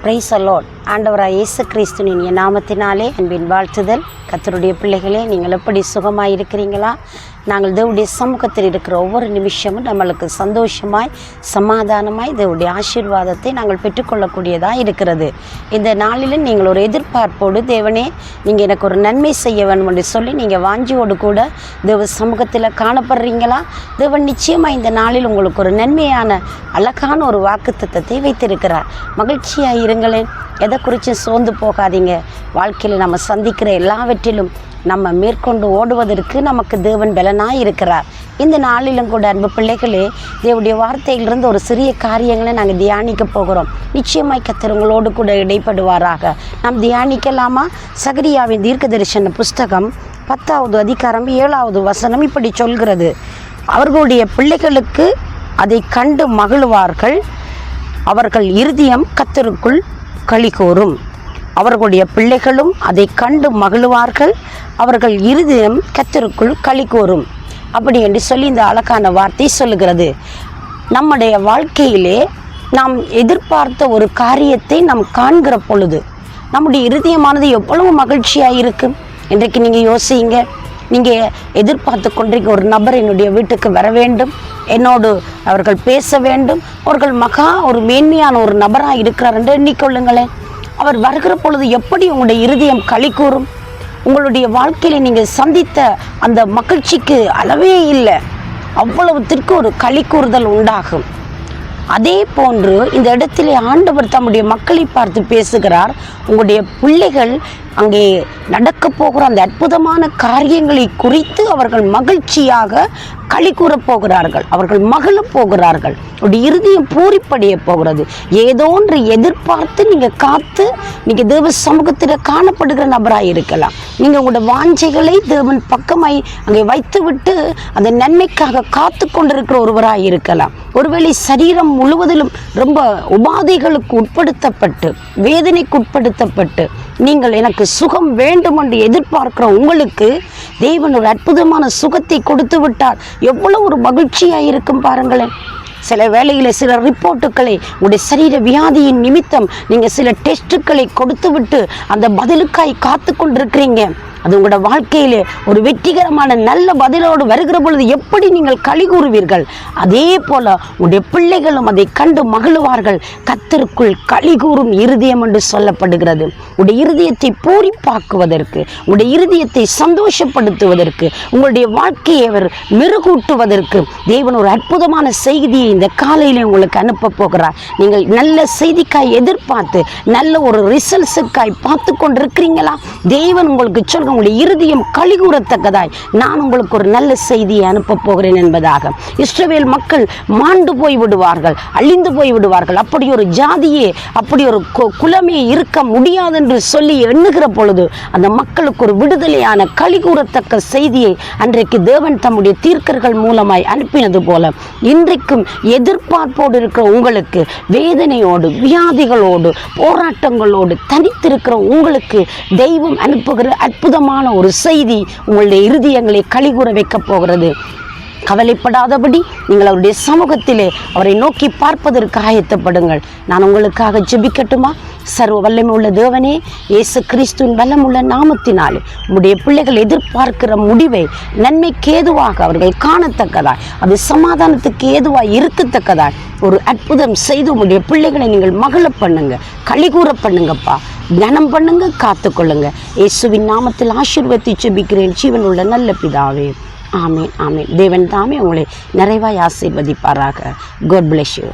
Praise the Lord. ஆண்டவராய் இயேசு கிறிஸ்துவின் நாமத்தினாலே அன்பின் வாழ்த்துதல். கர்த்தருடைய பிள்ளைகளே, நீங்கள் எப்படி சுகமாக இருக்கிறீங்களா? நாங்கள் தேவனுடைய சமூகத்தில் இருக்கிற ஒவ்வொரு நிமிஷமும் நம்மளுக்கு சந்தோஷமாய் சமாதானமாய் தேவனுடைய ஆசீர்வாதத்தை நாங்கள் பெற்றுக்கொள்ளக்கூடியதாக இருக்கிறது. இந்த நாளிலும் நீங்கள் ஒரு எதிர்பார்ப்போடு, தேவனே நீங்கள் எனக்கு ஒரு நன்மை செய்ய வேண்டும் என்று சொல்லி நீங்கள் வாஞ்சியோடு கூட தேவ சமூகத்தில் காணப்படுறீங்களா? தேவன் நிச்சயமாக இந்த நாளில் உங்களுக்கு ஒரு நன்மையான அழகான ஒரு வாக்குத்தத்தத்தை வைத்திருக்கிறார். மகிழ்ச்சியாக இருங்களேன். எதை குறித்தும் சோர்ந்து போகாதீங்க. வாழ்க்கையில் நம்ம சந்திக்கிற எல்லாவற்றிலும் நம்ம மேற்கொண்டு ஓடுவதற்கு நமக்கு தேவன் பலனாக இருக்கிறார். இந்த நாளிலும் கூட அன்பு பிள்ளைகளே, தேவனுடைய வார்த்தையிலிருந்து ஒரு சிறிய காரியங்களை நாங்கள் தியானிக்க போகிறோம். நிச்சயமாய் கர்த்தர் உங்களோடு கூட இடைப்படுவாராக. நாம் தியானிக்கலாமா? சகரியாவின் தீர்க்க தரிசன புஸ்தகம் 10வது அதிகாரம் 7வது வசனம் இப்படி சொல்கிறது: அவர்களுடைய பிள்ளைகளுக்கு அதை கண்டு மகிழ்வார்கள், அவர்கள் இருதயம் கர்த்தருக்குள் களிகூரும். அவர்களுடைய பிள்ளைகளும் அதை கண்டு மகிழ்வார்கள், அவர்கள் இருதயம் கர்த்தருக்குள் களிகூரும். அப்படி என்று சொல்லி இந்த அழகான வார்த்தை சொல்லுகிறது. நம்முடைய வாழ்க்கையிலே நாம் எதிர்பார்த்த ஒரு காரியத்தை நாம் காண்கிற பொழுது நம்முடைய இருதயமானது எவ்வளவு மகிழ்ச்சியாக இருக்கும். இன்றைக்கு நீங்கள் யோசிங்க. நீங்கள் எதிர்பார்த்து கொண்டிருக்க ஒரு நபர் என்னுடைய வீட்டுக்கு வர வேண்டும், என்னோடு அவர்கள் பேச வேண்டும், அவர்கள் ஒரு மேன்மையான ஒரு நபராக இருக்கிறார் என்று எண்ணிக்கொள்ளுங்களேன். அவர் வருகிற பொழுது எப்படி உங்களுடைய இருதயம் களி கூறும்? உங்களுடைய வாழ்க்கையில் நீங்கள் சந்தித்த அந்த மகிழ்ச்சிக்கு அளவே இல்லை. அவ்வளவுத்திற்கு ஒரு களி கூறுதல் உண்டாகும். அதே போன்று இந்த இடத்திலே ஆண்டவர் தம்முடைய மக்களை பார்த்து பேசுகிறார். உங்களுடைய பிள்ளைகள் அங்கே நடக்க போகிற அந்த அற்புதமான காரியங்களை குறித்து அவர்கள் மகிழ்ச்சியாக களி கூறப் போகிறார்கள், அவர்கள் மகிழப் போகிறார்கள். உடைய இருதயம் பூரிப்படைய போகிறது. ஏதோ ஒன்று எதிர்பார்த்து நீங்கள் காத்து நீங்கள் தேவ சமூகத்தில் காணப்படுகிற நபராக இருக்கலாம். நீங்கள் உங்களுடைய வாஞ்சைகளை தேவன் பக்கமாய் அங்கே வைத்துவிட்டு அந்த நன்மைக்காக காத்து கொண்டிருக்கிற ஒருவராக இருக்கலாம். ஒருவேளை சரீரம் முழுவதிலும் ரொம்ப உபாதைகளுக்கு உட்படுத்தப்பட்டு, வேதனைக்கு உட்படுத்தப்பட்டு, நீங்கள் எனக்கு சுகம் வேண்டும் என்று எதிர்பார்க்கிற உங்களுக்கு தேவன் ஒரு அற்புதமான சுகத்தை கொடுத்து விட்டார். எவ்வளவு ஒரு மகிழ்ச்சியாக இருக்கும் பாருங்களேன். சில வேளையில் சில ரிப்போர்ட்டுகளை உங்களுடைய சரீர வியாதியின் நிமித்தம் நீங்கள் சில டெஸ்ட்டுக்களை கொடுத்து விட்டு அந்த பதிலுக்காய் காத்து கொண்டிருக்கிறீங்க. அது உங்களோட வாழ்க்கையிலே ஒரு வெற்றிகரமான நல்ல பதிலோடு வருகிற பொழுது எப்படி நீங்கள் களி கூறுவீர்கள்? அதே போல உங்களுடைய பிள்ளைகளும் அதை கண்டு மகிழ்வார்கள். கர்த்தருக்குள் களி கூறும் இருதயம் என்று சொல்லப்படுகிறது. உங்களுடைய இருதயத்தை பூரிப்பாக்குவதற்கு, உங்களுடைய இருதயத்தை சந்தோஷப்படுத்துவதற்கு, உங்களுடைய வாழ்க்கையை அவர் மெருகூட்டுவதற்கு தேவன் ஒரு அற்புதமான செய்தியை இந்த காலையிலே உங்களுக்கு அனுப்ப போகிறார். நீங்கள் நல்ல செய்திக்காய் எதிர்பார்த்து நல்ல ஒரு ரிசல்ட்ஸுக்காய் பார்த்து கொண்டிருக்கிறீங்களா? தேவன் உங்களுக்கு சொல்ற உங்களுடைய இருதயம் களி கூறத்தக்கதாய் நான் உங்களுக்கு ஒரு நல்ல செய்தியை அனுப்ப போகிறேன் என்பதாக. இஸ்ரவேல் மக்கள் மாண்டு போய் விடுவார்கள், அழிந்து போய் விடுவார்கள். அப்படி ஒரு ஜாதியே, அப்படி ஒரு குலமே இருக்க முடியாது என்று சொல்லி எண்ணுகிற பொழுது அந்த மக்களுக்கு ஒரு விடுதலையான களி கூறத்தக்க செய்தியை அன்றைக்கு தேவன் தம்முடைய தீர்க்கர்கள் மூலமாய் அனுப்பினது போல இன்றைக்கும் எதிர்பார்ப்போடு இருக்கிற உங்களுக்கு, வேதனையோடு வியாதிகளோடு போராட்டங்களோடு தனித்திருக்கிற உங்களுக்கு தெய்வம் அனுப்புகிற அற்புதமான ஒரு செய்தி உங்களுடைய இருதயங்களை களிகூற வைக்க போகிறது. கவலைப்படாதபடி நீங்கள் அவருடைய சமூகத்திலே அவரை நோக்கி பார்ப்பதற்கு ஆயத்தப்படுங்கள். நான் உங்களுக்காக ஜெபிக்கட்டுமா? சர்வ வல்லமை உள்ள தேவனே, இயேசு கிறிஸ்துவின் வல்லமுள்ள நாமத்தினாலே உம்முடைய பிள்ளைகள் எதிர்பார்க்கிற முடிவை நன்மைக்கு ஏதுவாக அவர்கள் காணத்தக்கதாய், அது சமாதானத்துக்கு ஏதுவாய் இருக்கத்தக்கதாய் ஒரு அற்புதம் செய்து உம்முடைய பிள்ளைகளை நீங்கள் மகிழ பண்ணுங்க, களிகூற பண்ணுங்கப்பா. கனம் பண்ணுங்க, காத்துக்கொள்ளுங்க. இயேசுவின் நாமத்தில் ஆசீர்வதித்து ஜெபிக்கிறேன் ஜீவன் உள்ள நல்ல பிதாவே. ஆமேன், ஆமேன். தேவன் தாமே உங்களை நிறைவாய் ஆசீர்வதிப்பாராக. God bless you.